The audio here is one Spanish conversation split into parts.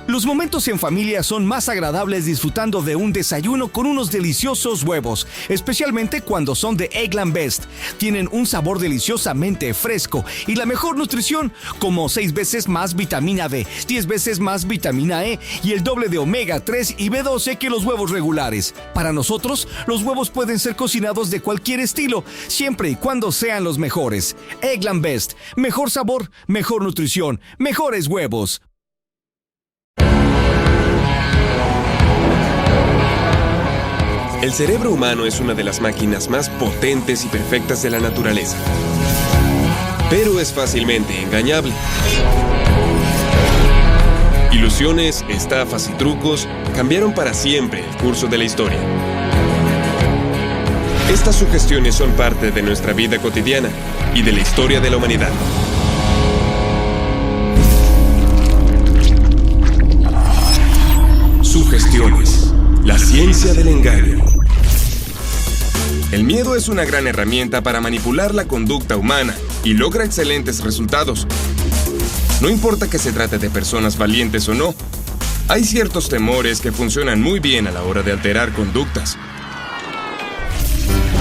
Los momentos en familia son más agradables disfrutando de un desayuno con unos deliciosos huevos, especialmente cuando son de Eggland Best. Tienen un sabor deliciosamente fresco y la mejor nutrición, como 6 veces más vitamina D, 10 veces más vitamina E y el doble de omega 3 y B12 que los huevos regulares. Para nosotros, los huevos pueden ser cocinados de cualquier estilo, siempre y cuando sean los mejores. Eggland Best, mejor sabor, mejor nutrición, mejores huevos. El cerebro humano es una de las máquinas más potentes y perfectas de la naturaleza. Pero es fácilmente engañable. Ilusiones, estafas y trucos cambiaron para siempre el curso de la historia. Estas sugestiones son parte de nuestra vida cotidiana y de la historia de la humanidad. Sugestiones. La ciencia del engaño. El miedo es una gran herramienta para manipular la conducta humana y logra excelentes resultados. No importa que se trate de personas valientes o no, hay ciertos temores que funcionan muy bien a la hora de alterar conductas.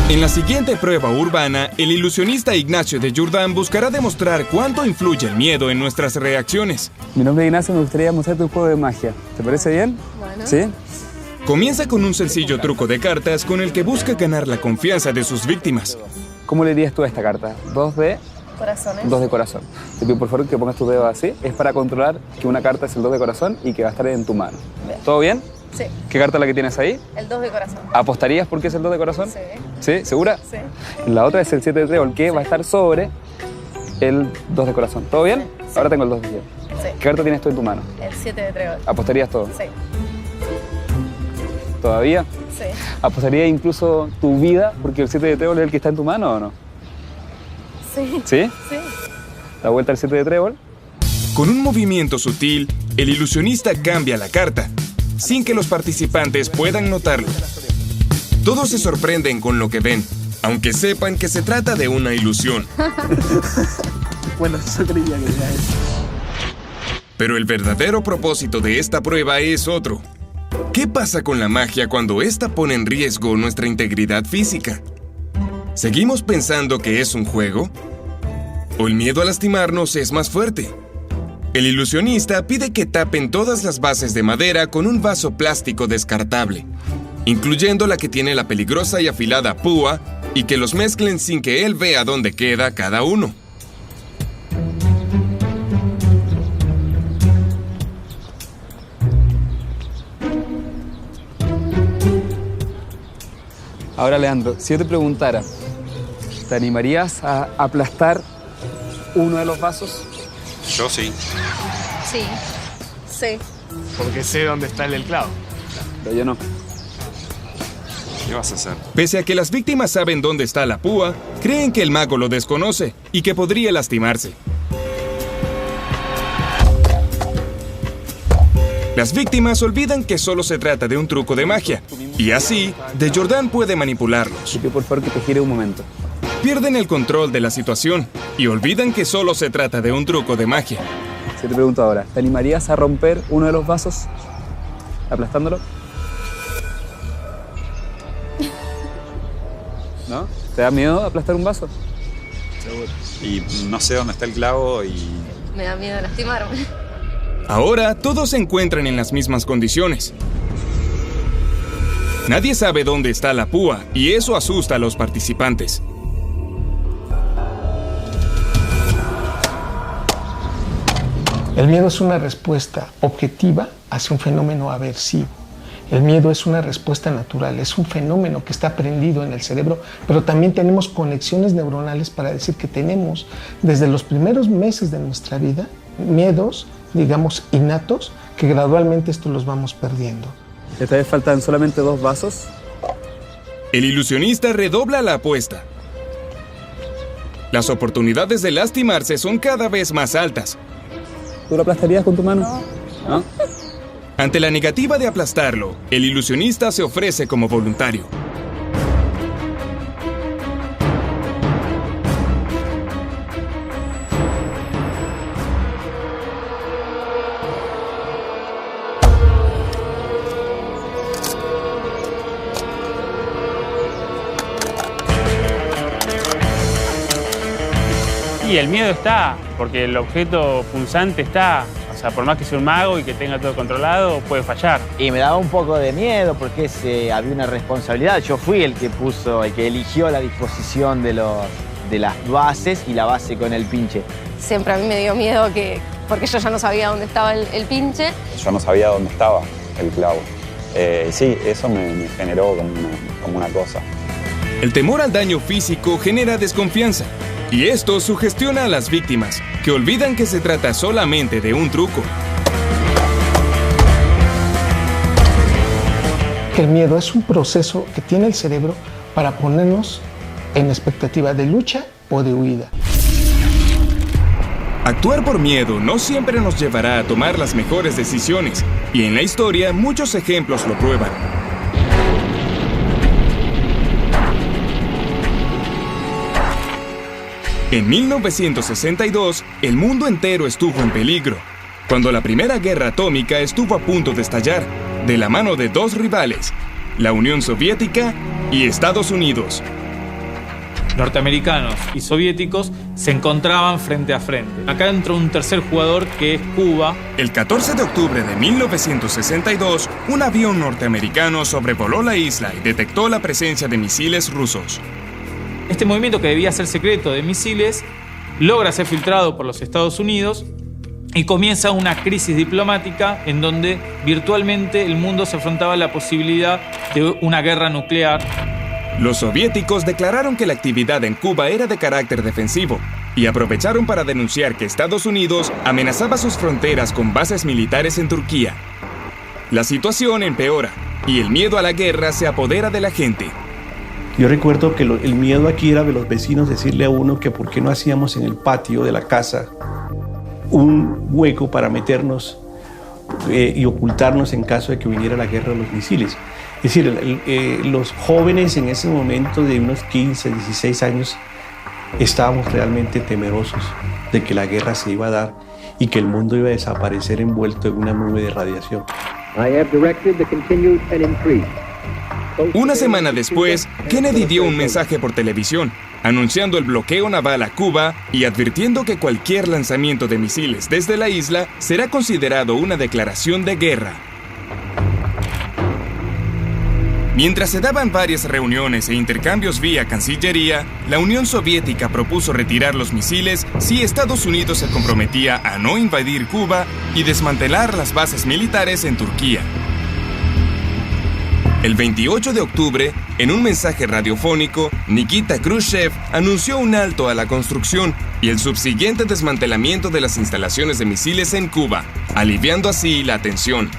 En la siguiente prueba urbana, el ilusionista Ignacio de Jourdan buscará demostrar cuánto influye el miedo en nuestras reacciones. Mi nombre es Ignacio, me gustaría mostrarte un juego de magia. ¿Te parece bien? Bueno. ¿Sí? Comienza con un sencillo truco de cartas con el que busca ganar la confianza de sus víctimas. ¿Cómo le dirías tú a esta carta? 2 de... Corazones. 2 de corazón. Te pido por favor que pongas tu dedo así. Es para controlar que una carta es el 2 de corazón y que va a estar en tu mano. Bien. ¿Todo bien? Sí. ¿Qué carta es la que tienes ahí? El 2 de corazón. ¿Apostarías porque es el 2 de corazón? Sí. ¿Sí? ¿Segura? Sí. La otra es el 7 de trébol, que va a estar sobre el 2 de corazón. ¿Todo bien? Sí. Ahora tengo el 2 de trébol. Sí. ¿Qué carta tienes tú en tu mano? El 7 de trébol. ¿Apostarías todo? Sí. ¿Todavía? Sí. ¿Apostarías incluso tu vida porque el 7 de trébol es el que está en tu mano o no? Sí. ¿Sí? Sí. La vuelta al 7 de trébol. Con un movimiento sutil, el ilusionista cambia la carta, sin que los participantes puedan notarlo. Todos se sorprenden con lo que ven, aunque sepan que se trata de una ilusión. Bueno, eso creía que era eso. Pero el verdadero propósito de esta prueba es otro. ¿Qué pasa con la magia cuando ésta pone en riesgo nuestra integridad física? ¿Seguimos pensando que es un juego? ¿O el miedo a lastimarnos es más fuerte? El ilusionista pide que tapen todas las bases de madera con un vaso plástico descartable, incluyendo la que tiene la peligrosa y afilada púa, y que los mezclen sin que él vea dónde queda cada uno. Ahora, Leandro, si yo te preguntara, ¿te animarías a aplastar uno de los vasos? Yo sí. Sí. Sí. Porque sé dónde está el clavo. Pero yo no. ¿Qué vas a hacer? Pese a que las víctimas saben dónde está la púa, creen que el mago lo desconoce y que podría lastimarse. Las víctimas olvidan que solo se trata de un truco de magia, y así, de Jourdan puede manipularlos. Te pido por favor que te gire un momento. Pierden el control de la situación y olvidan que solo se trata de un truco de magia. Si te pregunto ahora, ¿te animarías a romper uno de los vasos aplastándolo? ¿No? ¿Te da miedo aplastar un vaso? Seguro. Y no sé dónde está el clavo y... Me da miedo lastimarme. Ahora todos se encuentran en las mismas condiciones. Nadie sabe dónde está la púa y eso asusta a los participantes. El miedo es una respuesta objetiva hacia un fenómeno aversivo. El miedo es una respuesta natural, es un fenómeno que está aprendido en el cerebro, pero también tenemos conexiones neuronales para decir que tenemos, desde los primeros meses de nuestra vida, miedos, digamos, innatos, que gradualmente esto los vamos perdiendo. Esta vez faltan solamente 2 vasos. El ilusionista redobla la apuesta. Las oportunidades de lastimarse son cada vez más altas. ¿Tú lo aplastarías con tu mano? ¿No? Ante la negativa de aplastarlo, el ilusionista se ofrece como voluntario. Y el miedo está, porque el objeto punzante está. O sea, por más que sea un mago y que tenga todo controlado, puede fallar. Y me daba un poco de miedo porque había una responsabilidad. Yo fui el que eligió la disposición de las bases y la base con el pinche. Siempre a mí me dio miedo porque yo ya no sabía dónde estaba el pinche. Yo no sabía dónde estaba el clavo. Sí, eso me generó como una cosa. El temor al daño físico genera desconfianza. Y esto sugestiona a las víctimas, que olvidan que se trata solamente de un truco. El miedo es un proceso que tiene el cerebro para ponernos en expectativa de lucha o de huida. Actuar por miedo no siempre nos llevará a tomar las mejores decisiones, y en la historia muchos ejemplos lo prueban. En 1962, el mundo entero estuvo en peligro, cuando la Primera Guerra Atómica estuvo a punto de estallar, de la mano de dos rivales, la Unión Soviética y Estados Unidos. Norteamericanos y soviéticos se encontraban frente a frente. Acá entró un tercer jugador que es Cuba. El 14 de octubre de 1962, un avión norteamericano sobrevoló la isla y detectó la presencia de misiles rusos. Este movimiento, que debía ser secreto, de misiles, logra ser filtrado por los Estados Unidos y comienza una crisis diplomática en donde virtualmente el mundo se afrontaba a la posibilidad de una guerra nuclear. Los soviéticos declararon que la actividad en Cuba era de carácter defensivo y aprovecharon para denunciar que Estados Unidos amenazaba sus fronteras con bases militares en Turquía. La situación empeora y el miedo a la guerra se apodera de la gente. Yo recuerdo que el miedo aquí era de los vecinos decirle a uno que por qué no hacíamos en el patio de la casa un hueco para meternos y ocultarnos en caso de que viniera la guerra de los misiles. Es decir, los jóvenes en ese momento de unos 15, 16 años estábamos realmente temerosos de que la guerra se iba a dar y que el mundo iba a desaparecer envuelto en una nube de radiación. Una semana después, Kennedy dio un mensaje por televisión, anunciando el bloqueo naval a Cuba y advirtiendo que cualquier lanzamiento de misiles desde la isla será considerado una declaración de guerra. Mientras se daban varias reuniones e intercambios vía Cancillería, la Unión Soviética propuso retirar los misiles si Estados Unidos se comprometía a no invadir Cuba y desmantelar las bases militares en Turquía. El 28 de octubre, en un mensaje radiofónico, Nikita Khrushchev anunció un alto a la construcción y el subsiguiente desmantelamiento de las instalaciones de misiles en Cuba, aliviando así la tensión.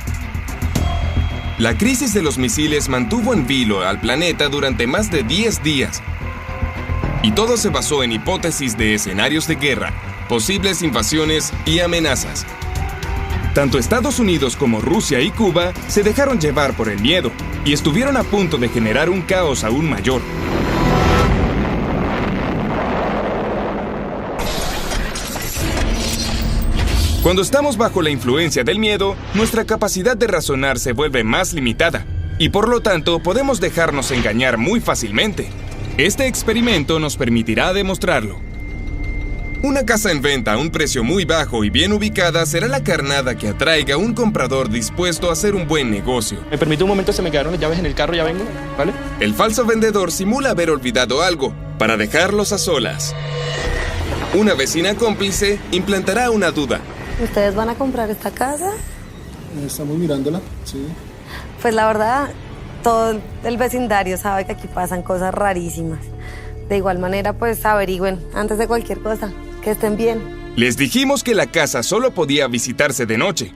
La crisis de los misiles mantuvo en vilo al planeta durante más de 10 días. Y todo se basó en hipótesis de escenarios de guerra, posibles invasiones y amenazas. Tanto Estados Unidos como Rusia y Cuba se dejaron llevar por el miedo y estuvieron a punto de generar un caos aún mayor. Cuando estamos bajo la influencia del miedo, nuestra capacidad de razonar se vuelve más limitada y por lo tanto podemos dejarnos engañar muy fácilmente. Este experimento nos permitirá demostrarlo. Una casa en venta a un precio muy bajo y bien ubicada será la carnada que atraiga a un comprador dispuesto a hacer un buen negocio. ¿Me permite un momento? Se me quedaron las llaves en el carro, ya vengo, ¿vale? El falso vendedor simula haber olvidado algo para dejarlos a solas. Una vecina cómplice implantará una duda. ¿Ustedes van a comprar esta casa? Estamos mirándola, sí. Pues la verdad, todo el vecindario sabe que aquí pasan cosas rarísimas. De igual manera, pues averigüen antes de cualquier cosa. Que estén bien. Les dijimos que la casa solo podía visitarse de noche.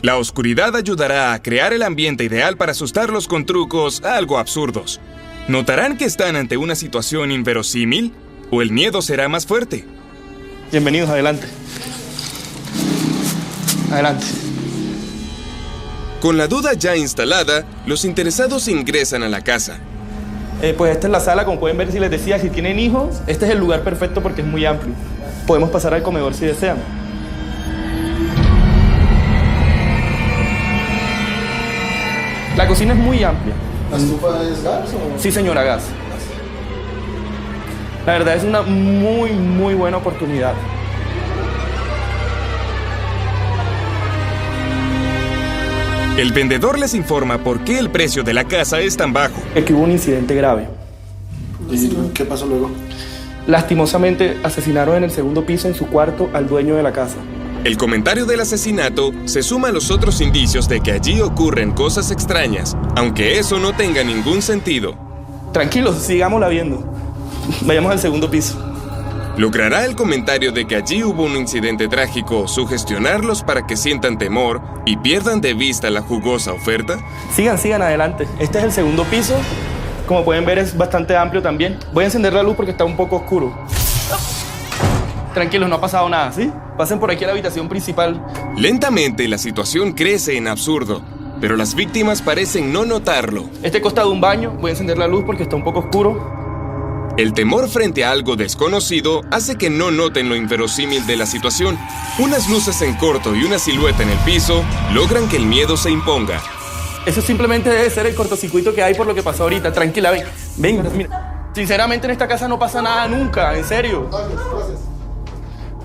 La oscuridad ayudará a crear el ambiente ideal para asustarlos con trucos algo absurdos. ¿Notarán que están ante una situación inverosímil? ¿O el miedo será más fuerte? Bienvenidos, adelante. Adelante. Con la duda ya instalada, los interesados ingresan a la casa. Pues esta es la sala, como pueden ver, si les decía, si tienen hijos, este es el lugar perfecto porque es muy amplio. Podemos pasar al comedor si desean. La cocina es muy amplia. ¿La estufa es gas o...? Sí, señora, gas. La verdad es una muy buena oportunidad. El vendedor les informa por qué el precio de la casa es tan bajo. Aquí hubo un incidente grave. ¿Y qué pasó luego? Lastimosamente asesinaron en el segundo piso en su cuarto al dueño de la casa. El comentario del asesinato se suma a los otros indicios de que allí ocurren cosas extrañas, aunque eso no tenga ningún sentido. Tranquilos, sigámosla viendo. Vayamos al segundo piso. ¿Logrará el comentario de que allí hubo un incidente trágico sugestionarlos para que sientan temor y pierdan de vista la jugosa oferta? Sigan adelante. Este es el segundo piso. Como pueden ver, es bastante amplio también. Voy a encender la luz porque está un poco oscuro. Tranquilos, no ha pasado nada, ¿sí? Pasen por aquí a la habitación principal. Lentamente la situación crece en absurdo, pero las víctimas parecen no notarlo. Este consta de un baño. Voy a encender la luz porque está un poco oscuro. El temor frente a algo desconocido hace que no noten lo inverosímil de la situación. Unas luces en corto y una silueta en el piso logran que el miedo se imponga. Eso simplemente debe ser el cortocircuito que hay por lo que pasó ahorita. Tranquila, ven, mira. Sinceramente en esta casa no pasa nada nunca, en serio.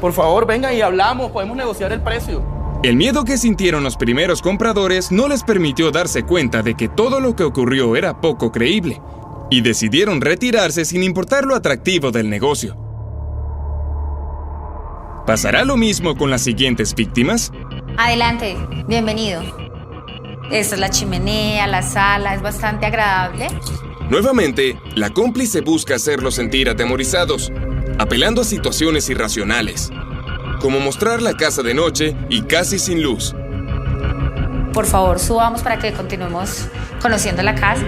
Por favor, vengan y hablamos, podemos negociar el precio. El miedo que sintieron los primeros compradores no les permitió darse cuenta de que todo lo que ocurrió era poco creíble, y decidieron retirarse sin importar lo atractivo del negocio. ¿Pasará lo mismo con las siguientes víctimas? Adelante, bienvenido. Esta es la chimenea, la sala, es bastante agradable. Nuevamente, la cómplice busca hacerlos sentir atemorizados, apelando a situaciones irracionales, como mostrar la casa de noche y casi sin luz. Por favor, subamos para que continuemos conociendo la casa.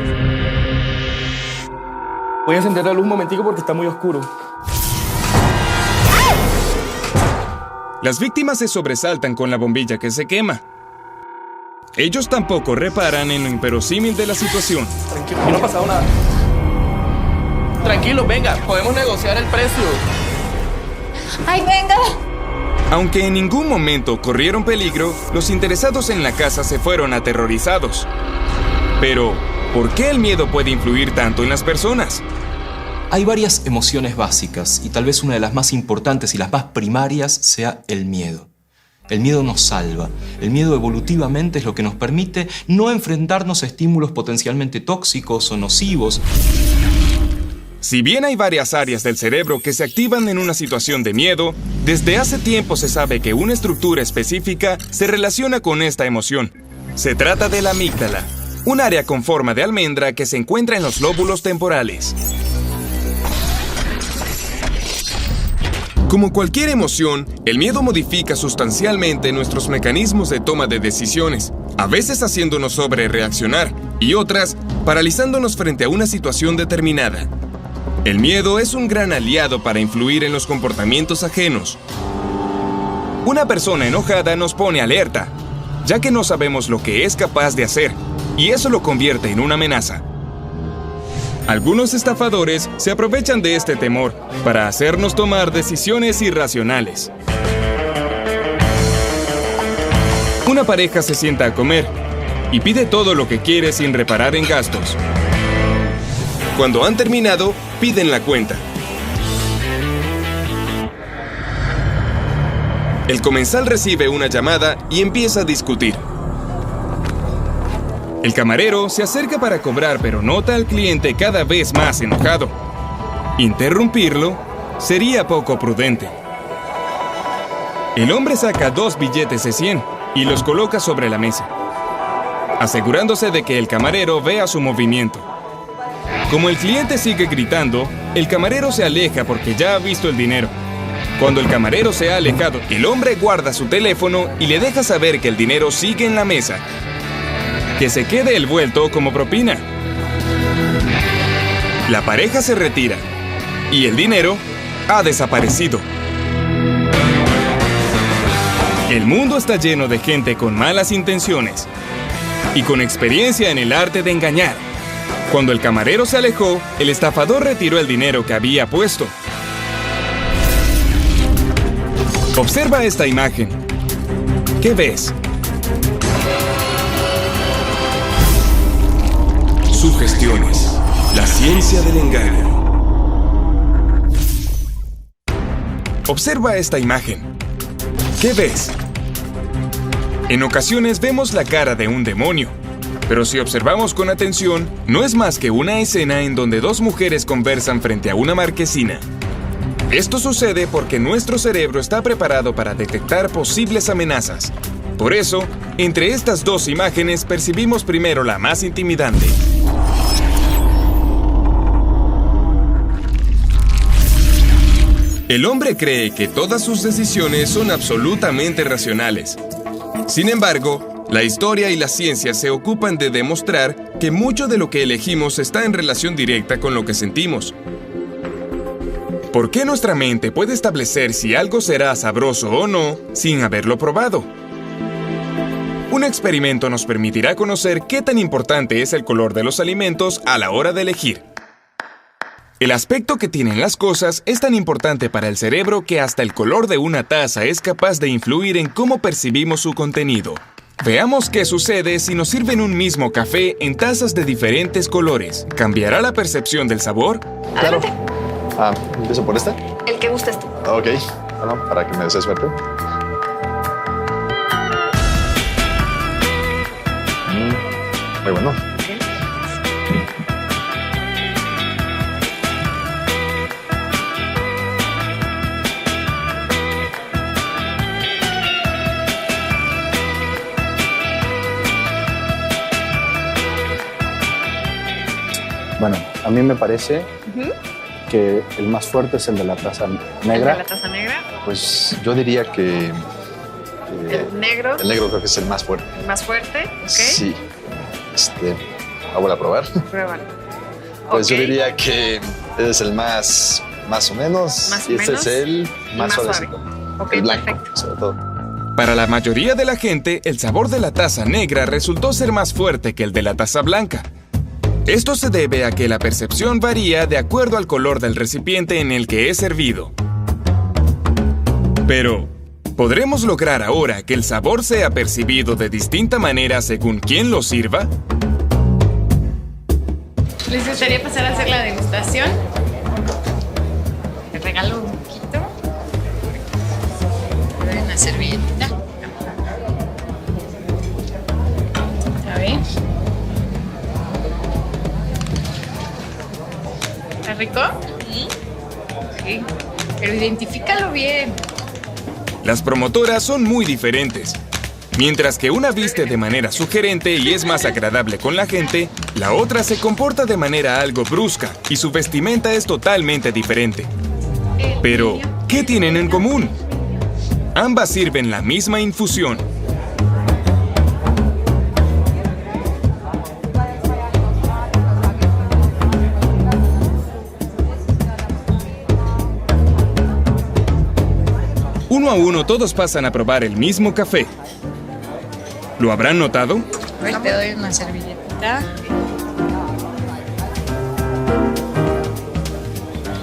Voy a encender la luz un momentico porque está muy oscuro. Las víctimas se sobresaltan con la bombilla que se quema. Ellos tampoco reparan en lo inverosímil de la situación. Tranquilo, aquí no ha pasado nada. Tranquilos, venga, podemos negociar el precio. ¡Ay, venga! Aunque en ningún momento corrieron peligro, los interesados en la casa se fueron aterrorizados. Pero, ¿por qué el miedo puede influir tanto en las personas? Hay varias emociones básicas y tal vez una de las más importantes y las más primarias sea el miedo. El miedo nos salva. El miedo evolutivamente es lo que nos permite no enfrentarnos a estímulos potencialmente tóxicos o nocivos. Si bien hay varias áreas del cerebro que se activan en una situación de miedo, desde hace tiempo se sabe que una estructura específica se relaciona con esta emoción. Se trata de la amígdala, un área con forma de almendra que se encuentra en los lóbulos temporales. Como cualquier emoción, el miedo modifica sustancialmente nuestros mecanismos de toma de decisiones, a veces haciéndonos sobrereaccionar y otras paralizándonos frente a una situación determinada. El miedo es un gran aliado para influir en los comportamientos ajenos. Una persona enojada nos pone alerta, ya que no sabemos lo que es capaz de hacer, y eso lo convierte en una amenaza. Algunos estafadores se aprovechan de este temor para hacernos tomar decisiones irracionales. Una pareja se sienta a comer y pide todo lo que quiere sin reparar en gastos. Cuando han terminado, piden la cuenta. El comensal recibe una llamada y empieza a discutir. El camarero se acerca para cobrar, pero nota al cliente cada vez más enojado. Interrumpirlo sería poco prudente. El hombre saca 2 billetes de 100 y los coloca sobre la mesa, asegurándose de que el camarero vea su movimiento. Como el cliente sigue gritando, el camarero se aleja porque ya ha visto el dinero. Cuando el camarero se ha alejado, el hombre guarda su teléfono y le deja saber que el dinero sigue en la mesa. Que se quede el vuelto como propina. La pareja se retira y el dinero ha desaparecido. El mundo está lleno de gente con malas intenciones y con experiencia en el arte de engañar. Cuando el camarero se alejó, el estafador retiró el dinero que había puesto. Observa esta imagen. ¿Qué ves? Sugestiones, la ciencia del engaño. Observa esta imagen. ¿Qué ves? En ocasiones vemos la cara de un demonio, pero si observamos con atención, no es más que una escena en donde dos mujeres conversan frente a una marquesina. Esto sucede porque nuestro cerebro está preparado para detectar posibles amenazas. Por eso, entre estas dos imágenes percibimos primero la más intimidante. El hombre cree que todas sus decisiones son absolutamente racionales. Sin embargo, la historia y la ciencia se ocupan de demostrar que mucho de lo que elegimos está en relación directa con lo que sentimos. ¿Por qué nuestra mente puede establecer si algo será sabroso o no sin haberlo probado? Un experimento nos permitirá conocer qué tan importante es el color de los alimentos a la hora de elegir. El aspecto que tienen las cosas es tan importante para el cerebro que hasta el color de una taza es capaz de influir en cómo percibimos su contenido. Veamos qué sucede si nos sirven un mismo café en tazas de diferentes colores. ¿Cambiará la percepción del sabor? Claro. ¿Empiezo por este? El que gustes tú. Ok. Bueno, para que me desee suerte. Muy bueno. Bueno, a mí me parece que el más fuerte es el de la taza negra. ¿El de la taza negra? Pues yo diría que... ¿El negro? El negro creo que es el más fuerte. ¿El más fuerte? Ok. Sí. Voy a probar. Pruébalo. Pues Ok. yo diría que es el más o menos. Más o y este menos. es el Y más más suavecito. Ok, el blanco, perfecto. sobre todo. Para la mayoría de la gente, el sabor de la taza negra resultó ser más fuerte que el de la taza blanca. Esto se debe a que la percepción varía de acuerdo al color del recipiente en el que es servido. Pero, ¿podremos lograr ahora que el sabor sea percibido de distinta manera según quién lo sirva? ¿Les gustaría pasar a hacer la degustación? Te regalo un poquito. Te doy una servilletita. A ver. ¿Está rico? Sí. Pero identifícalo bien. Las promotoras son muy diferentes. Mientras que una viste de manera sugerente y es más agradable con la gente, la otra se comporta de manera algo brusca y su vestimenta es totalmente diferente. Pero, ¿qué tienen en común? Ambas sirven la misma infusión. Uno a uno todos pasan a probar el mismo café. ¿Lo habrán notado? Hoy te doy una servilletita.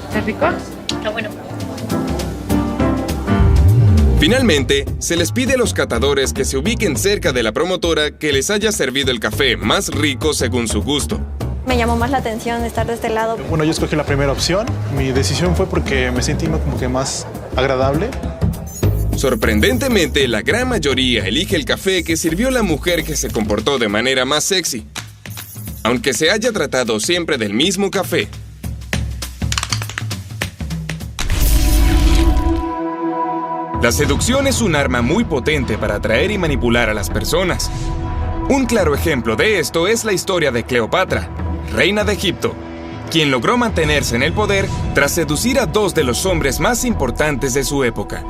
¿Está rico? Está bueno. Finalmente, se les pide a los catadores que se ubiquen cerca de la promotora que les haya servido el café más rico según su gusto. Me llamó más la atención estar de este lado. Bueno, yo escogí la primera opción. Mi decisión fue porque me sentí como que más agradable. Sorprendentemente, la gran mayoría elige el café que sirvió la mujer que se comportó de manera más sexy, aunque se haya tratado siempre del mismo café. La seducción es un arma muy potente para atraer y manipular a las personas. Un claro ejemplo de esto es la historia de Cleopatra, reina de Egipto, quien logró mantenerse en el poder tras seducir a dos de los hombres más importantes de su época.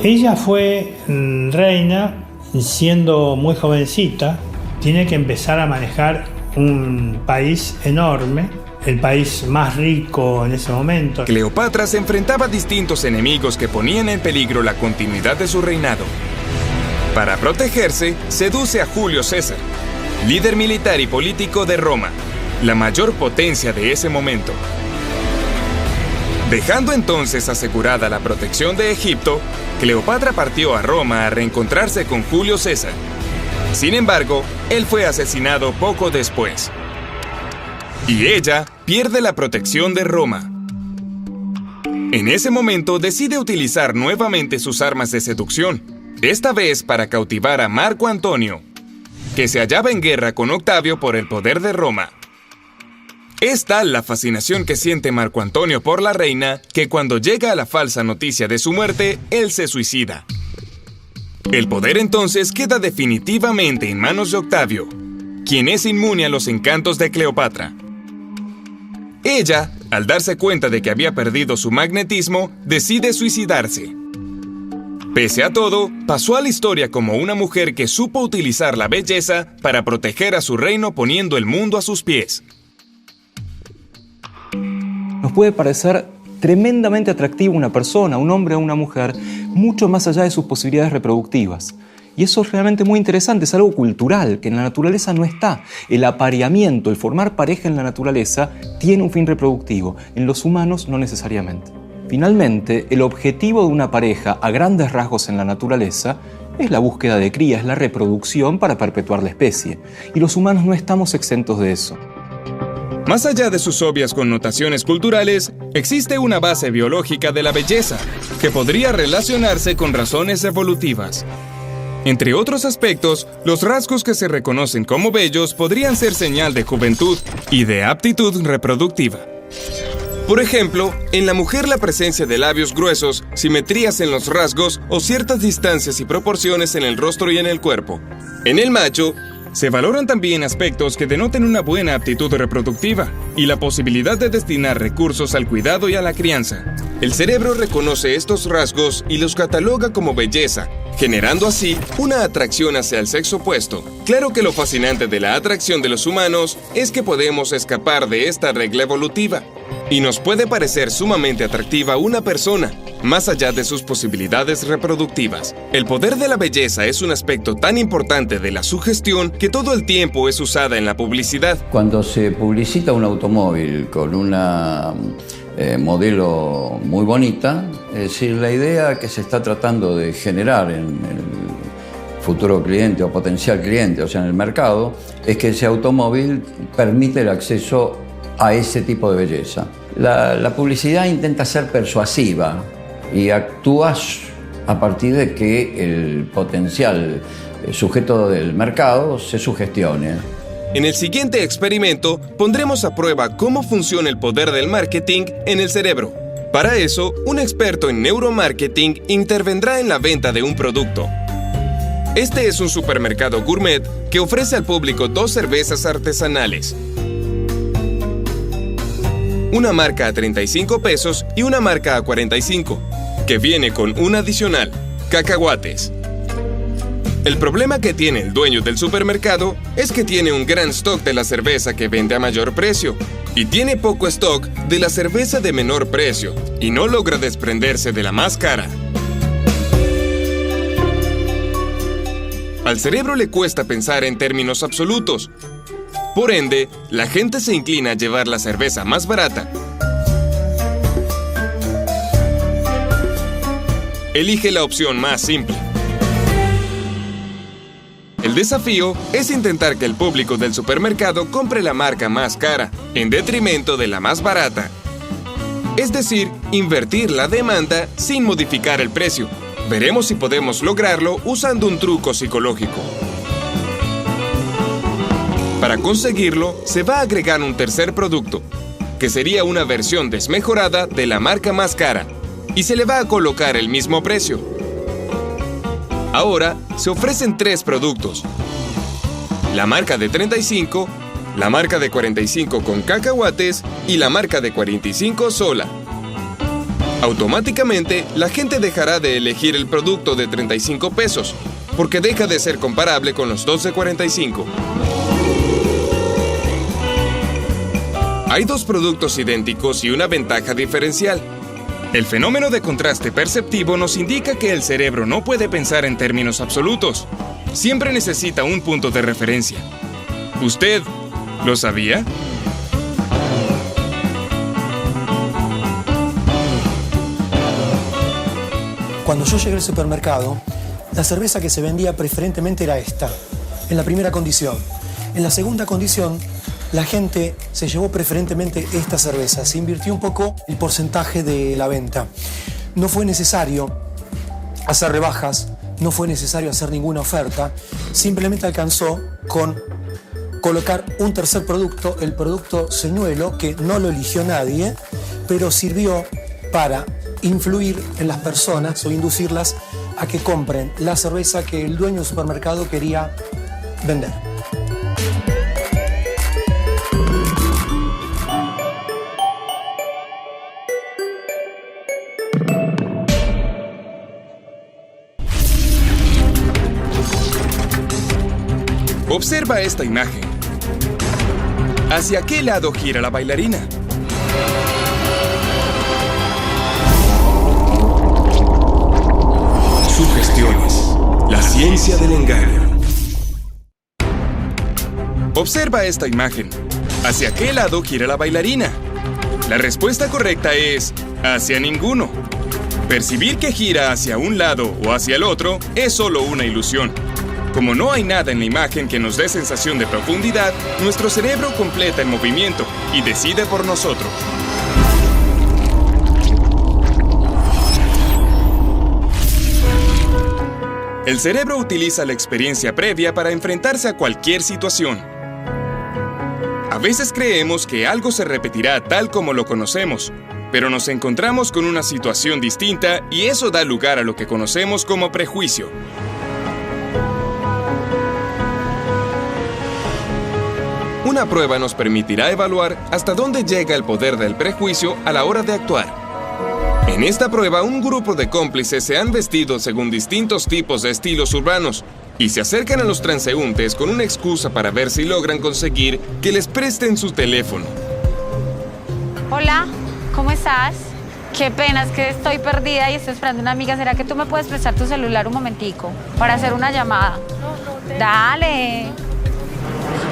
Ella fue reina siendo muy jovencita, tiene que empezar a manejar un país enorme, el país más rico en ese momento. Cleopatra se enfrentaba a distintos enemigos que ponían en peligro la continuidad de su reinado. Para protegerse, seduce a Julio César, líder militar y político de Roma, la mayor potencia de ese momento. Dejando entonces asegurada la protección de Egipto, Cleopatra partió a Roma a reencontrarse con Julio César. Sin embargo, él fue asesinado poco después. Y ella pierde la protección de Roma. En ese momento decide utilizar nuevamente sus armas de seducción, esta vez para cautivar a Marco Antonio, que se hallaba en guerra con Octavio por el poder de Roma. Es tal la fascinación que siente Marco Antonio por la reina que cuando llega a la falsa noticia de su muerte, él se suicida. El poder entonces queda definitivamente en manos de Octavio, quien es inmune a los encantos de Cleopatra. Ella, al darse cuenta de que había perdido su magnetismo, decide suicidarse. Pese a todo, pasó a la historia como una mujer que supo utilizar la belleza para proteger a su reino poniendo el mundo a sus pies. Nos puede parecer tremendamente atractivo una persona, un hombre o una mujer, mucho más allá de sus posibilidades reproductivas. Y eso es realmente muy interesante, es algo cultural, que en la naturaleza no está. El apareamiento, el formar pareja en la naturaleza, tiene un fin reproductivo. En los humanos no necesariamente. Finalmente, el objetivo de una pareja, a grandes rasgos en la naturaleza, es la búsqueda de cría, es la reproducción para perpetuar la especie. Y los humanos no estamos exentos de eso. Más allá de sus obvias connotaciones culturales, existe una base biológica de la belleza, que podría relacionarse con razones evolutivas. Entre otros aspectos, los rasgos que se reconocen como bellos podrían ser señal de juventud y de aptitud reproductiva. Por ejemplo, en la mujer la presencia de labios gruesos, simetrías en los rasgos o ciertas distancias y proporciones en el rostro y en el cuerpo. En el macho, se valoran también aspectos que denoten una buena aptitud reproductiva y la posibilidad de destinar recursos al cuidado y a la crianza. El cerebro reconoce estos rasgos y los cataloga como belleza, generando así una atracción hacia el sexo opuesto. Claro que lo fascinante de la atracción de los humanos es que podemos escapar de esta regla evolutiva. Y nos puede parecer sumamente atractiva una persona, más allá de sus posibilidades reproductivas. El poder de la belleza es un aspecto tan importante de la sugestión que todo el tiempo es usada en la publicidad. Cuando se publicita un automóvil con una modelo muy bonita, es decir, la idea que se está tratando de generar en el futuro cliente o potencial cliente, o sea, en el mercado, es que ese automóvil permite el acceso a ese tipo de belleza. La publicidad intenta ser persuasiva y actúa a partir de que el potencial sujeto del mercado se sugestione. En el siguiente experimento pondremos a prueba cómo funciona el poder del marketing en el cerebro. Para eso, un experto en neuromarketing intervendrá en la venta de un producto. Este es un supermercado gourmet que ofrece al público 2 cervezas artesanales. Una marca a 35 pesos y una marca a 45, que viene con un adicional, cacahuates. El problema que tiene el dueño del supermercado es que tiene un gran stock de la cerveza que vende a mayor precio y tiene poco stock de la cerveza de menor precio y no logra desprenderse de la más cara. Al cerebro le cuesta pensar en términos absolutos. Por ende, la gente se inclina a llevar la cerveza más barata. Elige la opción más simple. El desafío es intentar que el público del supermercado compre la marca más cara, en detrimento de la más barata. Es decir, invertir la demanda sin modificar el precio. Veremos si podemos lograrlo usando un truco psicológico. Para conseguirlo, se va a agregar un tercer producto, que sería una versión desmejorada de la marca más cara, y se le va a colocar el mismo precio. Ahora, se ofrecen 3 productos. La marca de 35, la marca de 45 con cacahuates y la marca de 45 sola. Automáticamente, la gente dejará de elegir el producto de 35 pesos, porque deja de ser comparable con los 2 de 45. Hay 2 productos idénticos y una ventaja diferencial. El fenómeno de contraste perceptivo nos indica que el cerebro no puede pensar en términos absolutos. Siempre necesita un punto de referencia. ¿Usted lo sabía? Cuando yo llegué al supermercado, la cerveza que se vendía preferentemente era esta, en la primera condición. En la segunda condición, la gente se llevó preferentemente esta cerveza. Se invirtió un poco el porcentaje de la venta. No fue necesario hacer rebajas, no fue necesario hacer ninguna oferta. Simplemente alcanzó con colocar un tercer producto, el producto señuelo, que no lo eligió nadie, pero sirvió para influir en las personas o inducirlas a que compren la cerveza que el dueño del supermercado quería vender. Observa esta imagen. ¿Hacia qué lado gira la bailarina? Sugestiones. La ciencia del engaño. Observa esta imagen. ¿Hacia qué lado gira la bailarina? La respuesta correcta es hacia ninguno. Percibir que gira hacia un lado o hacia el otro es solo una ilusión. Como no hay nada en la imagen que nos dé sensación de profundidad, nuestro cerebro completa el movimiento y decide por nosotros. El cerebro utiliza la experiencia previa para enfrentarse a cualquier situación. A veces creemos que algo se repetirá tal como lo conocemos, pero nos encontramos con una situación distinta y eso da lugar a lo que conocemos como prejuicio. Una prueba nos permitirá evaluar hasta dónde llega el poder del prejuicio a la hora de actuar. En esta prueba, un grupo de cómplices se han vestido según distintos tipos de estilos urbanos y se acercan a los transeúntes con una excusa para ver si logran conseguir que les presten su teléfono. Hola, ¿cómo estás? Qué pena, es que estoy perdida y estoy esperando a una amiga. ¿Será que tú me puedes prestar tu celular un momentico para hacer una llamada? Dale.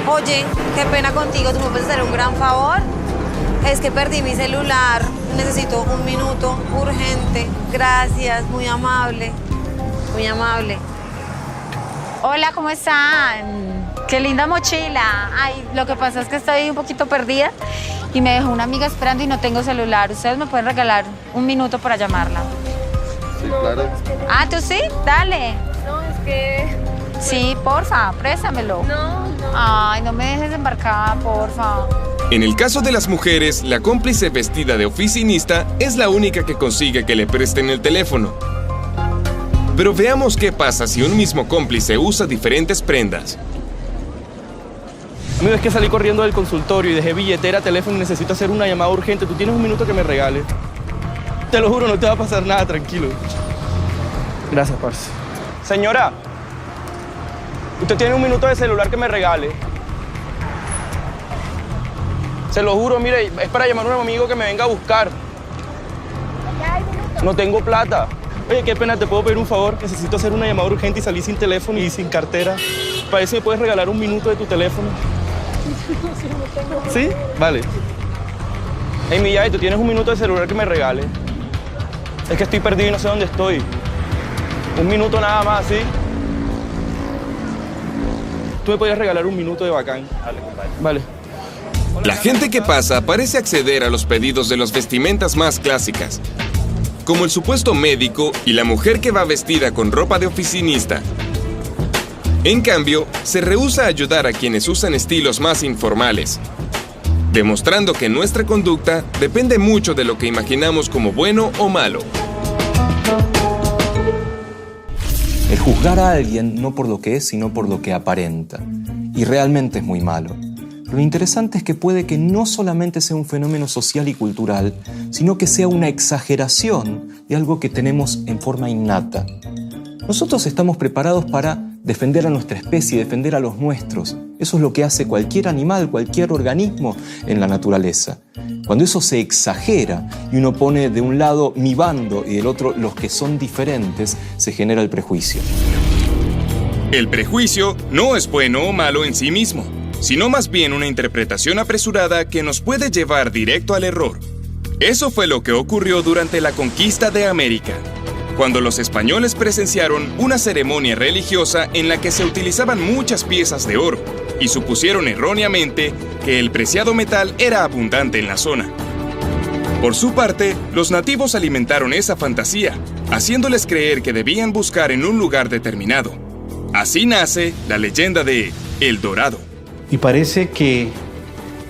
Oye, qué pena contigo, ¿tú me puedes hacer un gran favor? Es que perdí mi celular, necesito un minuto, urgente. Gracias, muy amable, muy amable. Hola, ¿cómo están? Qué linda mochila. Ay, lo que pasa es que estoy un poquito perdida y me dejó una amiga esperando y no tengo celular. ¿Ustedes me pueden regalar un minuto para llamarla? Sí, claro. Ah, ¿tú sí? Dale. No, es que... Sí, porfa, préstamelo. No. Ay, no me dejes embarcada, porfa. En el caso de las mujeres, la cómplice vestida de oficinista es la única que consigue que le presten el teléfono. Pero veamos qué pasa si un mismo cómplice usa diferentes prendas. Amigo, es que salí corriendo del consultorio y dejé billetera, teléfono y necesito hacer una llamada urgente. ¿Tú tienes un minuto que me regales? Te lo juro, no te va a pasar nada, tranquilo. Gracias, parce. Señora, usted tiene un minuto de celular que me regale. Se lo juro, mire, es para llamar a un amigo que me venga a buscar. No tengo plata. Oye, qué pena, ¿te puedo pedir un favor? Necesito hacer una llamada urgente y salí sin teléfono y sin cartera. Para eso me puedes regalar un minuto de tu teléfono. ¿Sí? Vale. Hey, Miyagi, ¿tú tienes un minuto de celular que me regale? Es que estoy perdido y no sé dónde estoy. Un minuto nada más, ¿sí? Tú me podías regalar un minuto de bacán. Vale. La gente que pasa parece acceder a los pedidos de las vestimentas más clásicas, como el supuesto médico y la mujer que va vestida con ropa de oficinista. En cambio, se rehúsa a ayudar a quienes usan estilos más informales, demostrando que nuestra conducta depende mucho de lo que imaginamos como bueno o malo. El juzgar a alguien no por lo que es, sino por lo que aparenta. Y realmente es muy malo. Lo interesante es que puede que no solamente sea un fenómeno social y cultural, sino que sea una exageración de algo que tenemos en forma innata. Nosotros estamos preparados para defender a nuestra especie, defender a los nuestros. Eso es lo que hace cualquier animal, cualquier organismo en la naturaleza. Cuando eso se exagera y uno pone de un lado mi bando y del otro los que son diferentes, se genera el prejuicio. El prejuicio no es bueno o malo en sí mismo, sino más bien una interpretación apresurada que nos puede llevar directo al error. Eso fue lo que ocurrió durante la conquista de América, cuando los españoles presenciaron una ceremonia religiosa en la que se utilizaban muchas piezas de oro. y supusieron erróneamente que el preciado metal era abundante en la zona. Por su parte, los nativos alimentaron esa fantasía, haciéndoles creer que debían buscar en un lugar determinado. Así nace la leyenda de El Dorado. Y parece que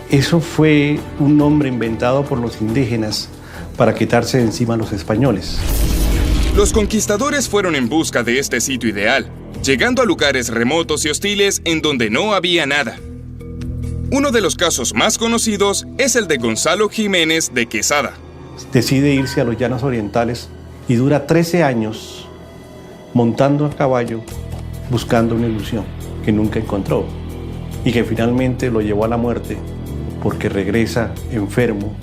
eso fue un nombre inventado por los indígenas para quitarse de encima a los españoles. Los conquistadores fueron en busca de este sitio ideal, llegando a lugares remotos y hostiles en donde no había nada. Uno de los casos más conocidos es el de Gonzalo Jiménez de Quesada. Decide irse a los llanos orientales y dura 13 años montando a caballo buscando una ilusión que nunca encontró y que finalmente lo llevó a la muerte porque regresa enfermo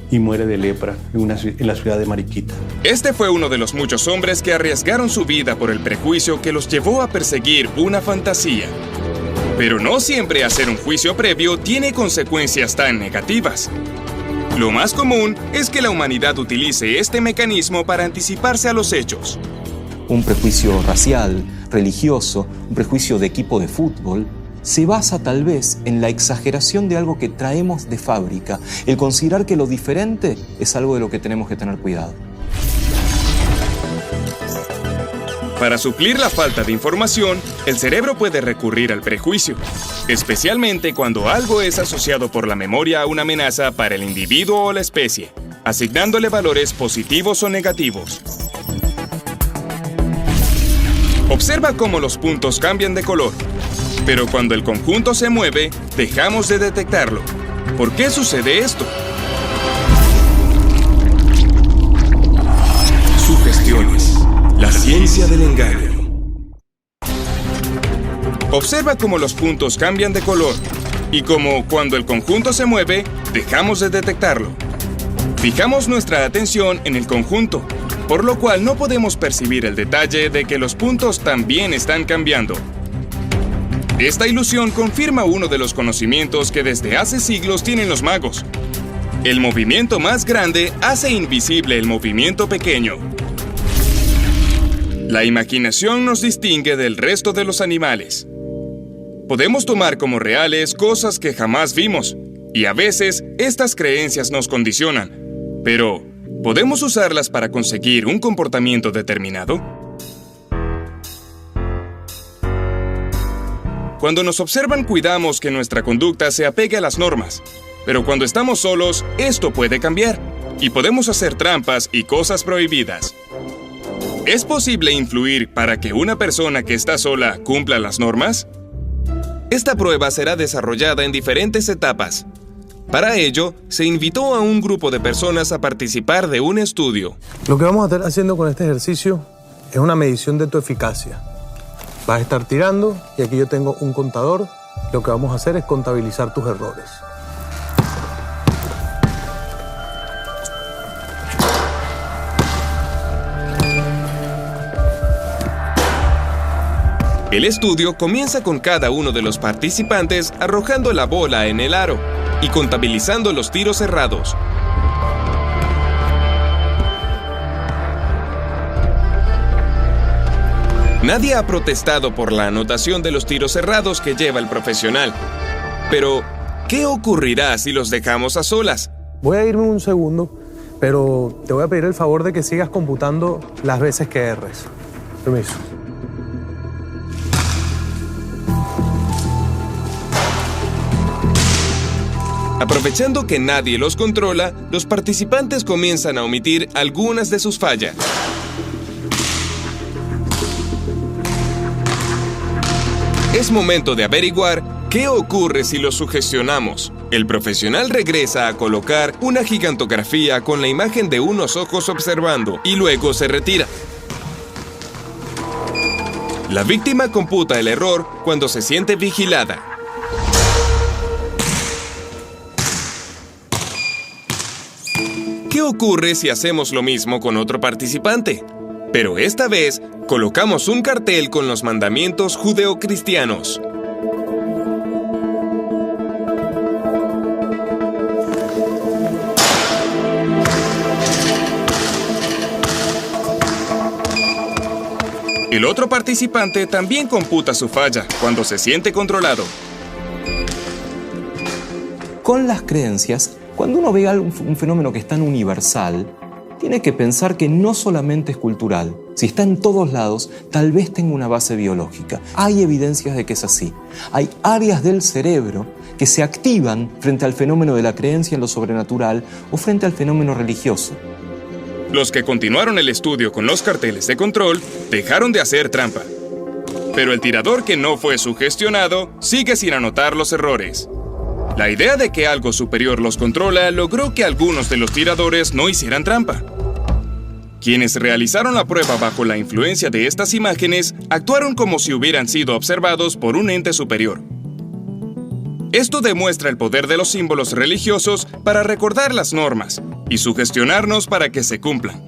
y muere de lepra en la ciudad de Mariquita. Este fue uno de los muchos hombres que arriesgaron su vida por el prejuicio que los llevó a perseguir una fantasía. Pero no siempre hacer un juicio previo tiene consecuencias tan negativas. Lo más común es que la humanidad utilice este mecanismo para anticiparse a los hechos. Un prejuicio racial, religioso, un prejuicio de equipo de fútbol, se basa tal vez en la exageración de algo que traemos de fábrica, el considerar que lo diferente es algo de lo que tenemos que tener cuidado. Para suplir la falta de información, el cerebro puede recurrir al prejuicio, especialmente cuando algo es asociado por la memoria a una amenaza para el individuo o la especie, asignándole valores positivos o negativos. Observa cómo los puntos cambian de color, pero cuando el conjunto se mueve, dejamos de detectarlo. ¿Por qué sucede esto? Sugestiones. La ciencia del engaño. Observa cómo los puntos cambian de color y cómo, cuando el conjunto se mueve, dejamos de detectarlo. Fijamos nuestra atención en el conjunto, por lo cual no podemos percibir el detalle de que los puntos también están cambiando. Esta ilusión confirma uno de los conocimientos que desde hace siglos tienen los magos. El movimiento más grande hace invisible el movimiento pequeño. La imaginación nos distingue del resto de los animales. Podemos tomar como reales cosas que jamás vimos, y a veces estas creencias nos condicionan. Pero, ¿podemos usarlas para conseguir un comportamiento determinado? Cuando nos observan, cuidamos que nuestra conducta se apegue a las normas. Pero cuando estamos solos, esto puede cambiar, y podemos hacer trampas y cosas prohibidas. ¿Es posible influir para que una persona que está sola cumpla las normas? Esta prueba será desarrollada en diferentes etapas. Para ello, se invitó a un grupo de personas a participar de un estudio. Lo que vamos a estar haciendo con este ejercicio es una medición de tu eficacia. Vas a estar tirando y aquí yo tengo un contador. Lo que vamos a hacer es contabilizar tus errores. El estudio comienza con cada uno de los participantes arrojando la bola en el aro y contabilizando los tiros errados. Nadie ha protestado por la anotación de los tiros errados que lleva el profesional. Pero, ¿qué ocurrirá si los dejamos a solas? Voy a irme un segundo, pero te voy a pedir el favor de que sigas computando las veces que erres. Permiso. Aprovechando que nadie los controla, los participantes comienzan a omitir algunas de sus fallas. Es momento de averiguar qué ocurre si los sugestionamos. El profesional regresa a colocar una gigantografía con la imagen de unos ojos observando y luego se retira. La víctima computa el error cuando se siente vigilada. ¿Qué ocurre si hacemos lo mismo con otro participante? Pero esta vez, colocamos un cartel con los mandamientos judeocristianos. El otro participante también computa su falla cuando se siente controlado. Con las creencias, cuando uno ve un fenómeno que es tan universal, tiene que pensar que no solamente es cultural. Si está en todos lados, tal vez tenga una base biológica. Hay evidencias de que es así. Hay áreas del cerebro que se activan frente al fenómeno de la creencia en lo sobrenatural o frente al fenómeno religioso. Los que continuaron el estudio con los carteles de control dejaron de hacer trampa. Pero el tirador que no fue sugestionado sigue sin anotar los errores. La idea de que algo superior los controla logró que algunos de los tiradores no hicieran trampa. Quienes realizaron la prueba bajo la influencia de estas imágenes actuaron como si hubieran sido observados por un ente superior. Esto demuestra el poder de los símbolos religiosos para recordar las normas y sugestionarnos para que se cumplan.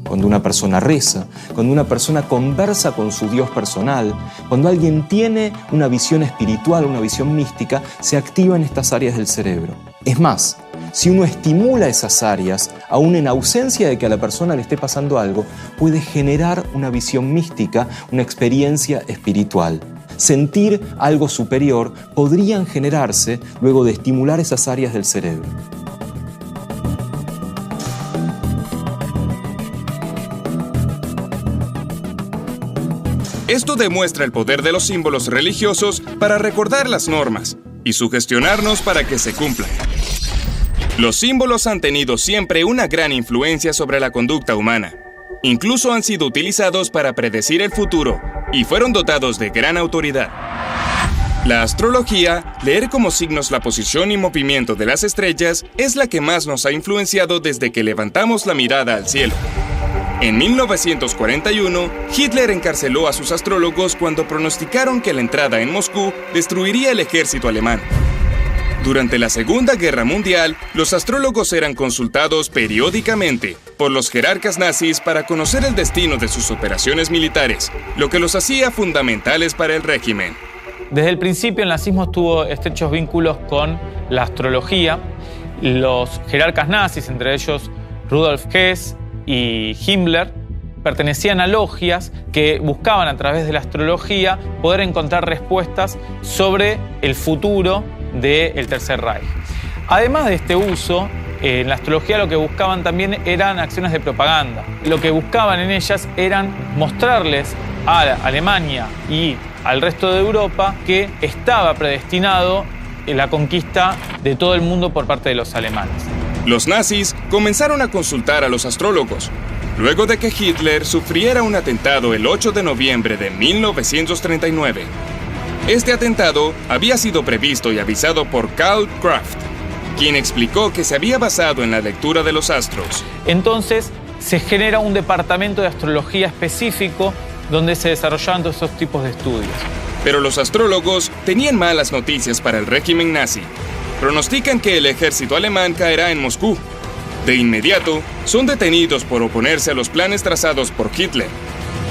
Cuando una persona reza, cuando una persona conversa con su Dios personal, cuando alguien tiene una visión espiritual, una visión mística, se activan estas áreas del cerebro. Es más, si uno estimula esas áreas, aún en ausencia de que a la persona le esté pasando algo, puede generar una visión mística, una experiencia espiritual. Sentir algo superior podrían generarse luego de estimular esas áreas del cerebro. Esto demuestra el poder de los símbolos religiosos para recordar las normas y sugestionarnos para que se cumplan. Los símbolos han tenido siempre una gran influencia sobre la conducta humana. Incluso han sido utilizados para predecir el futuro y fueron dotados de gran autoridad. La astrología, leer como signos la posición y movimiento de las estrellas, es la que más nos ha influenciado desde que levantamos la mirada al cielo. En 1941, Hitler encarceló a sus astrólogos cuando pronosticaron que la entrada en Moscú destruiría el ejército alemán. Durante la Segunda Guerra Mundial, los astrólogos eran consultados periódicamente por los jerarcas nazis para conocer el destino de sus operaciones militares, lo que los hacía fundamentales para el régimen. Desde el principio el nazismo tuvo estrechos vínculos con la astrología. Los jerarcas nazis, entre ellos Rudolf Hess y Himmler, pertenecían a logias que buscaban a través de la astrología poder encontrar respuestas sobre el futuro del Tercer Reich. Además de este uso, en la astrología lo que buscaban también eran acciones de propaganda. Lo que buscaban en ellas eran mostrarles a Alemania y al resto de Europa que estaba predestinado la conquista de todo el mundo por parte de los alemanes. Los nazis comenzaron a consultar a los astrólogos, luego de que Hitler sufriera un atentado el 8 de noviembre de 1939. Este atentado había sido previsto y avisado por Karl Kraft, quien explicó que se había basado en la lectura de los astros. Entonces se genera un departamento de astrología específico donde se desarrollaban todos esos tipos de estudios. Pero los astrólogos tenían malas noticias para el régimen nazi. Pronostican que el ejército alemán caerá en Moscú. De inmediato, son detenidos por oponerse a los planes trazados por Hitler.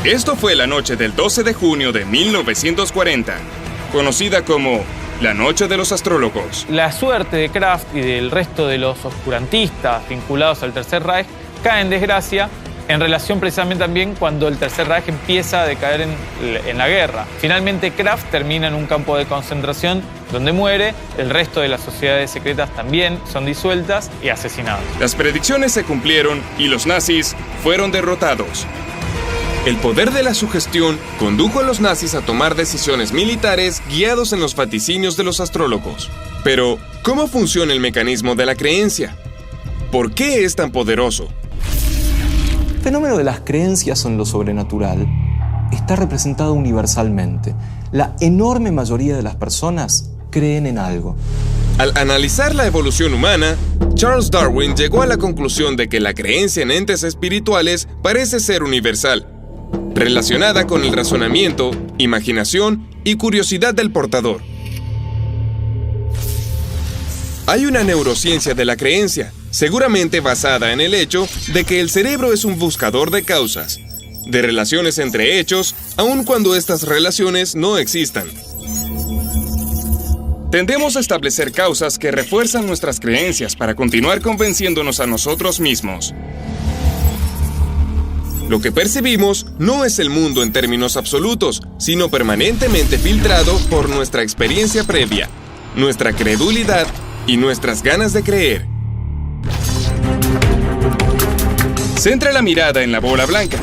Esto fue la noche del 12 de junio de 1940, conocida como la Noche de los Astrólogos. La suerte de Kraft y del resto de los oscurantistas vinculados al Tercer Reich cae en desgracia en relación precisamente también cuando el Tercer Reich empieza a decaer en la guerra. Finalmente Kraft termina en un campo de concentración donde muere, el resto de las sociedades secretas también son disueltas y asesinados. Las predicciones se cumplieron y los nazis fueron derrotados. El poder de la sugestión condujo a los nazis a tomar decisiones militares guiados en los vaticinios de los astrólogos. Pero, ¿cómo funciona el mecanismo de la creencia? ¿Por qué es tan poderoso? El fenómeno de las creencias en lo sobrenatural está representado universalmente. La enorme mayoría de las personas creen en algo. Al analizar la evolución humana, Charles Darwin llegó a la conclusión de que la creencia en entes espirituales parece ser universal, relacionada con el razonamiento, imaginación y curiosidad del portador. Hay una neurociencia de la creencia, seguramente basada en el hecho de que el cerebro es un buscador de causas, de relaciones entre hechos, aun cuando estas relaciones no existan. Tendemos a establecer causas que refuerzan nuestras creencias para continuar convenciéndonos a nosotros mismos. Lo que percibimos no es el mundo en términos absolutos, sino permanentemente filtrado por nuestra experiencia previa, nuestra credulidad y nuestras ganas de creer. Centra la mirada en la bola blanca.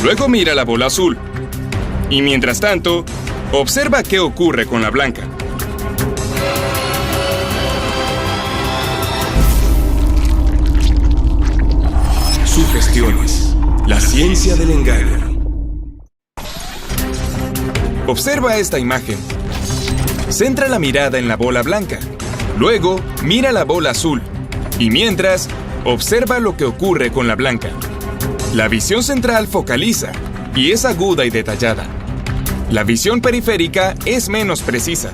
Luego mira la bola azul. Y mientras tanto, observa qué ocurre con la blanca. Sugestiones. La ciencia del engaño. Observa esta imagen. Centra la mirada en la bola blanca. Luego, mira la bola azul. Y mientras, observa lo que ocurre con la blanca. La visión central focaliza y es aguda y detallada. La visión periférica es menos precisa,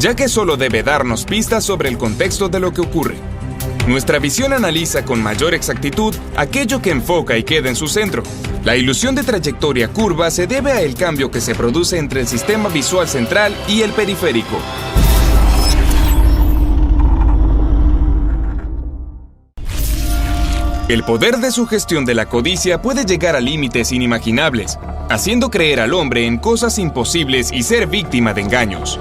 ya que solo debe darnos pistas sobre el contexto de lo que ocurre. Nuestra visión analiza con mayor exactitud aquello que enfoca y queda en su centro. La ilusión de trayectoria curva se debe al cambio que se produce entre el sistema visual central y el periférico. El poder de sugestión de la codicia puede llegar a límites inimaginables, haciendo creer al hombre en cosas imposibles y ser víctima de engaños.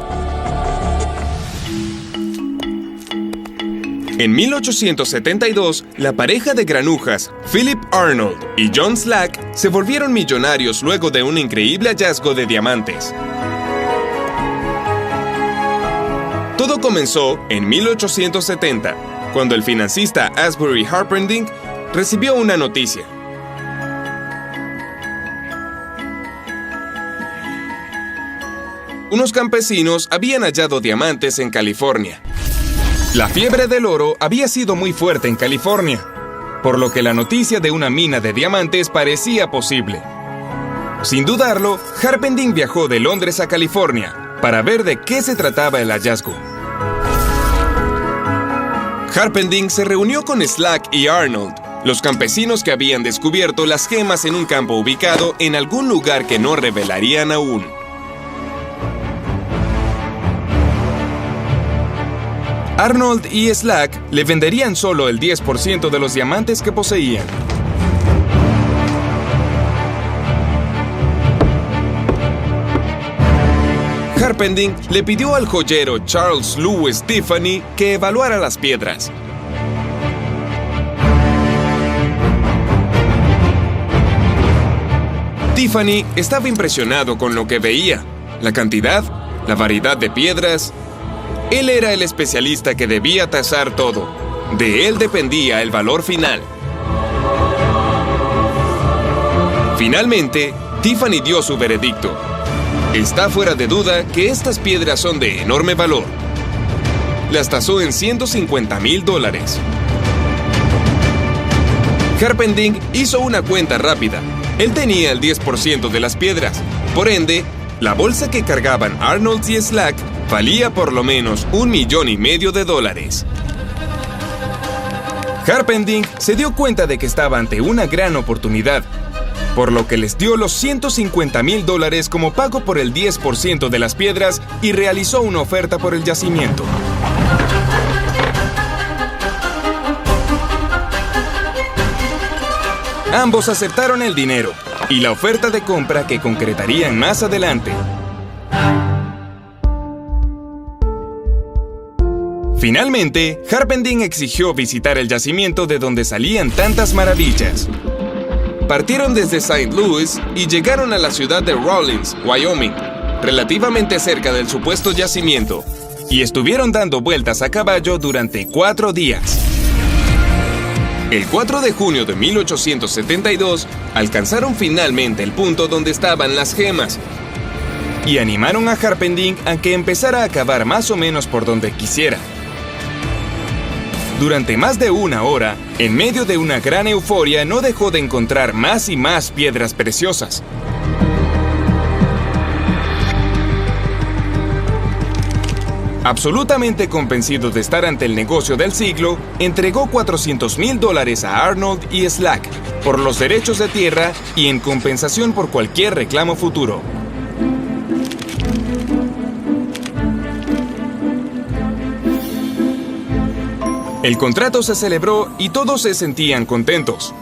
En 1872, la pareja de granujas, Philip Arnold y John Slack, se volvieron millonarios luego de un increíble hallazgo de diamantes. Todo comenzó en 1870, cuando el financista Asbury Harpending recibió una noticia. Unos campesinos habían hallado diamantes en California. La fiebre del oro había sido muy fuerte en California, por lo que la noticia de una mina de diamantes parecía posible. Sin dudarlo, Harpending viajó de Londres a California para ver de qué se trataba el hallazgo. Harpending se reunió con Slack y Arnold, los campesinos que habían descubierto las gemas en un campo ubicado en algún lugar que no revelarían aún. Arnold y Slack le venderían solo el 10% de los diamantes que poseían. Harpending le pidió al joyero Charles Louis Tiffany que evaluara las piedras. Tiffany estaba impresionado con lo que veía, la cantidad, la variedad de piedras. Él era el especialista que debía tasar todo. De él dependía el valor final. Finalmente, Tiffany dio su veredicto. Está fuera de duda que estas piedras son de enorme valor. Las tasó en $150,000. Harpending hizo una cuenta rápida. Él tenía el 10% de las piedras. Por ende, la bolsa que cargaban Arnold y Slack valía por lo menos $1,500,000. Harpending se dio cuenta de que estaba ante una gran oportunidad, por lo que les dio los $150,000 como pago por el 10% de las piedras y realizó una oferta por el yacimiento. Ambos aceptaron el dinero y la oferta de compra que concretarían más adelante. Finalmente, Harpending exigió visitar el yacimiento de donde salían tantas maravillas. Partieron desde St. Louis y llegaron a la ciudad de Rawlins, Wyoming, relativamente cerca del supuesto yacimiento, y estuvieron dando vueltas a caballo durante 4 días. El 4 de junio de 1872, alcanzaron finalmente el punto donde estaban las gemas, y animaron a Harpending a que empezara a cavar más o menos por donde quisiera. Durante más de 1 hora, en medio de una gran euforia, no dejó de encontrar más y más piedras preciosas. Absolutamente convencido de estar ante el negocio del siglo, entregó $400,000 a Arnold y Slack por los derechos de tierra y en compensación por cualquier reclamo futuro. El contrato se celebró y todos se sentían contentos.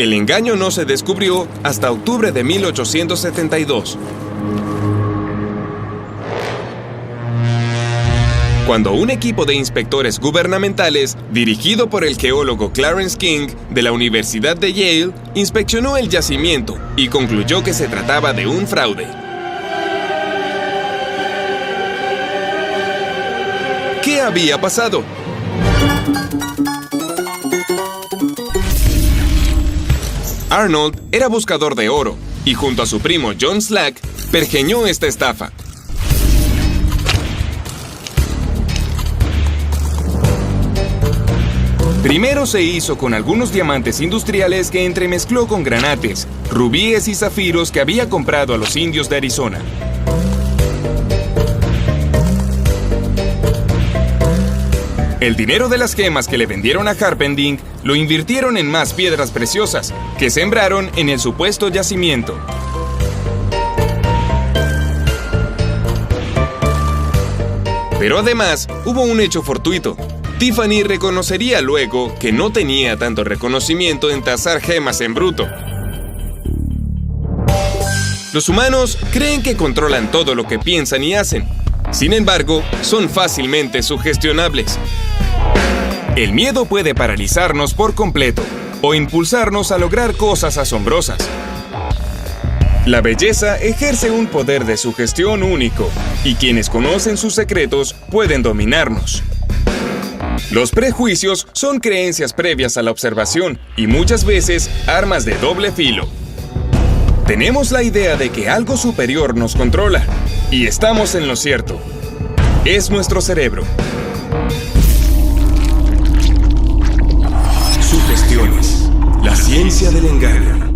El engaño no se descubrió hasta octubre de 1872. Cuando un equipo de inspectores gubernamentales, dirigido por el geólogo Clarence King de la Universidad de Yale, inspeccionó el yacimiento y concluyó que se trataba de un fraude. ¿Qué había pasado? Arnold era buscador de oro y junto a su primo John Slack pergeñó esta estafa. Primero se hizo con algunos diamantes industriales que entremezcló con granates, rubíes y zafiros que había comprado a los indios de Arizona. El dinero de las gemas que le vendieron a Harpending lo invirtieron en más piedras preciosas que sembraron en el supuesto yacimiento. Pero además, hubo un hecho fortuito. Tiffany reconocería luego que no tenía tanto reconocimiento en tasar gemas en bruto. Los humanos creen que controlan todo lo que piensan y hacen. Sin embargo, son fácilmente sugestionables. El miedo puede paralizarnos por completo o impulsarnos a lograr cosas asombrosas. La belleza ejerce un poder de sugestión único y quienes conocen sus secretos pueden dominarnos. Los prejuicios son creencias previas a la observación y muchas veces armas de doble filo. Tenemos la idea de que algo superior nos controla y estamos en lo cierto. Es nuestro cerebro. Sugestiones, la ciencia del engaño.